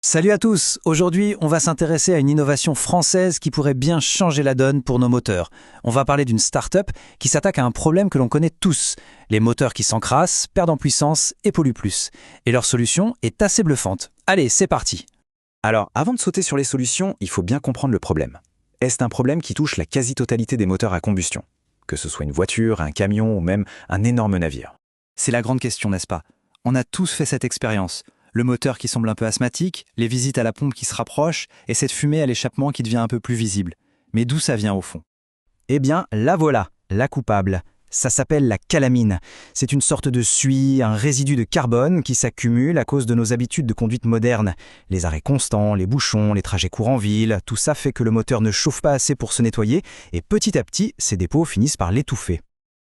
Salut à tous. Aujourd'hui, on va s'intéresser à une innovation française qui pourrait bien changer la donne pour nos moteurs. On va parler d'une start-up qui s'attaque à un problème que l'on connaît tous. Les moteurs qui s'encrassent, perdent en puissance et polluent plus. Et leur solution est assez bluffante. Allez, c'est parti. Alors, avant de sauter sur les solutions, il faut bien comprendre le problème. Est-ce un problème qui touche la quasi-totalité des moteurs à combustion? Que ce soit une voiture, un camion ou même un énorme navire. C'est la grande question, n'est-ce pas? On a tous fait cette expérience. Le moteur qui semble un peu asthmatique, les visites à la pompe qui se rapprochent et cette fumée à l'échappement qui devient un peu plus visible. Mais d'où ça vient au fond? Eh bien, la voilà, la coupable. Ça s'appelle la calamine. C'est une sorte de suie, un résidu de carbone qui s'accumule à cause de nos habitudes de conduite modernes. Les arrêts constants, les bouchons, les trajets courts en ville, tout ça fait que le moteur ne chauffe pas assez pour se nettoyer et petit à petit, ces dépôts finissent par l'étouffer.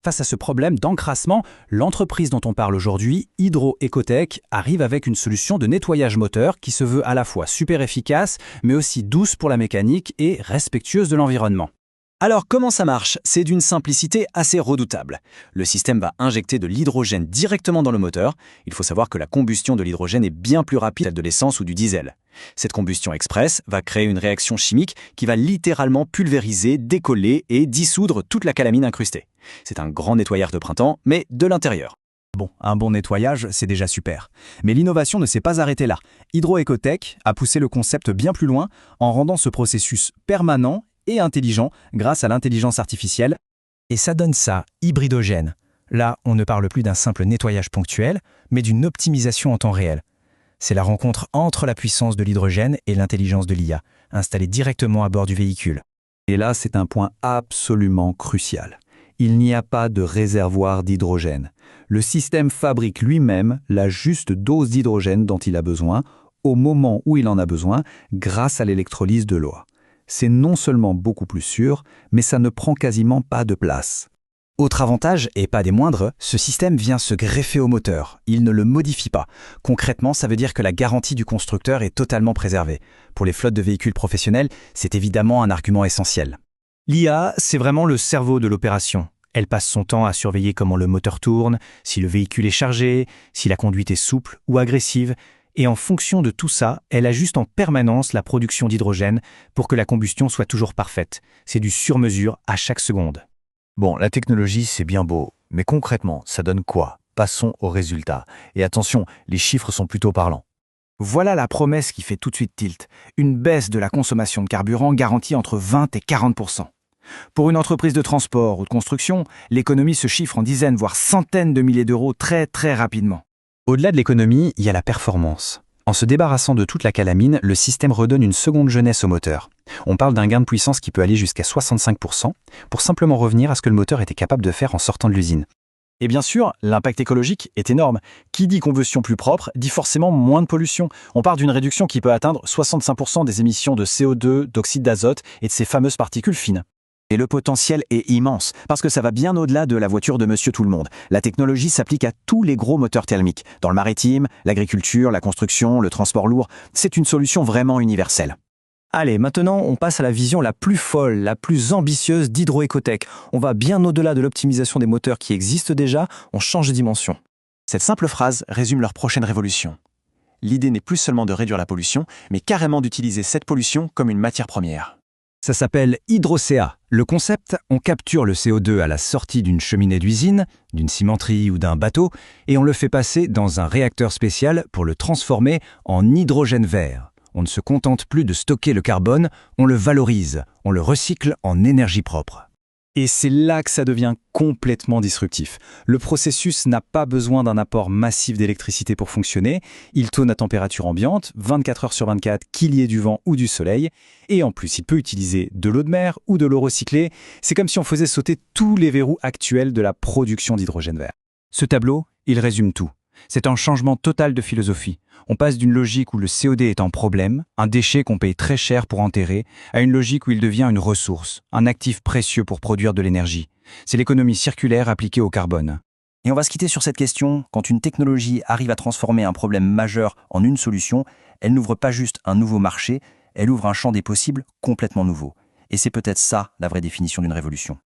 Face à ce problème d'encrassement, l'entreprise dont on parle aujourd'hui, Hydro-Ecotec, arrive avec une solution de nettoyage moteur qui se veut à la fois super efficace, mais aussi douce pour la mécanique et respectueuse de l'environnement. Alors comment ça marche? C'est d'une simplicité assez redoutable. Le système va injecter de l'hydrogène directement dans le moteur. Il faut savoir que la combustion de l'hydrogène est bien plus rapide que celle de l'essence ou du diesel. Cette combustion express va créer une réaction chimique qui va littéralement pulvériser, décoller et dissoudre toute la calamine incrustée. C'est un grand nettoyeur de printemps, mais de l'intérieur. Bon, un bon nettoyage, c'est déjà super. Mais l'innovation ne s'est pas arrêtée là. Hydro-Ecotec a poussé le concept bien plus loin en rendant ce processus permanent et intelligent grâce à l'intelligence artificielle. Et ça donne ça, hybridogène. Là, on ne parle plus d'un simple nettoyage ponctuel, mais d'une optimisation en temps réel. C'est la rencontre entre la puissance de l'hydrogène et l'intelligence de l'IA, installée directement à bord du véhicule. Et là, c'est un point absolument crucial. Il n'y a pas de réservoir d'hydrogène. Le système fabrique lui-même la juste dose d'hydrogène dont il a besoin, au moment où il en a besoin, grâce à l'électrolyse de l'eau. C'est non seulement beaucoup plus sûr, mais ça ne prend quasiment pas de place. Autre avantage, et pas des moindres, ce système vient se greffer au moteur. Il ne le modifie pas. Concrètement, ça veut dire que la garantie du constructeur est totalement préservée. Pour les flottes de véhicules professionnels, c'est évidemment un argument essentiel. L'IA, c'est vraiment le cerveau de l'opération. Elle passe son temps à surveiller comment le moteur tourne, si le véhicule est chargé, si la conduite est souple ou agressive, et en fonction de tout ça, elle ajuste en permanence la production d'hydrogène pour que la combustion soit toujours parfaite. C'est du sur-mesure à chaque seconde. Bon, la technologie, c'est bien beau, mais concrètement, ça donne quoi? Passons aux résultats. Et attention, les chiffres sont plutôt parlants. Voilà la promesse qui fait tout de suite tilt. Une baisse de la consommation de carburant garantie entre 20 et 40%. Pour une entreprise de transport ou de construction, l'économie se chiffre en dizaines, voire centaines de milliers d'euros très rapidement. Au-delà de l'économie, il y a la performance. En se débarrassant de toute la calamine, le système redonne une seconde jeunesse au moteur. On parle d'un gain de puissance qui peut aller jusqu'à 65% pour simplement revenir à ce que le moteur était capable de faire en sortant de l'usine. Et bien sûr, l'impact écologique est énorme. Qui dit combustion plus propre, dit forcément moins de pollution. On part d'une réduction qui peut atteindre 65% des émissions de CO2, d'oxyde d'azote et de ces fameuses particules fines. Et le potentiel est immense, parce que ça va bien au-delà de la voiture de Monsieur Tout-le-Monde. La technologie s'applique à tous les gros moteurs thermiques. Dans le maritime, l'agriculture, la construction, le transport lourd, c'est une solution vraiment universelle. Allez, maintenant, on passe à la vision la plus folle, la plus ambitieuse d'Hydro-Ecotec. On va bien au-delà de l'optimisation des moteurs qui existent déjà, on change de dimension. Cette simple phrase résume leur prochaine révolution. L'idée n'est plus seulement de réduire la pollution, mais carrément d'utiliser cette pollution comme une matière première. Ça s'appelle HydroCA. Le concept, on capture le CO2 à la sortie d'une cheminée d'usine, d'une cimenterie ou d'un bateau, et on le fait passer dans un réacteur spécial pour le transformer en hydrogène vert. On ne se contente plus de stocker le carbone, on le valorise, on le recycle en énergie propre. Et c'est là que ça devient complètement disruptif. Le processus n'a pas besoin d'un apport massif d'électricité pour fonctionner. Il tourne à température ambiante, 24 heures sur 24, qu'il y ait du vent ou du soleil. Et en plus, il peut utiliser de l'eau de mer ou de l'eau recyclée. C'est comme si on faisait sauter tous les verrous actuels de la production d'hydrogène vert. Ce tableau, il résume tout. C'est un changement total de philosophie. On passe d'une logique où le CO2 est un problème, un déchet qu'on paye très cher pour enterrer, à une logique où il devient une ressource, un actif précieux pour produire de l'énergie. C'est l'économie circulaire appliquée au carbone. Et on va se quitter sur cette question. Quand une technologie arrive à transformer un problème majeur en une solution, elle n'ouvre pas juste un nouveau marché, elle ouvre un champ des possibles complètement nouveau. Et c'est peut-être ça la vraie définition d'une révolution.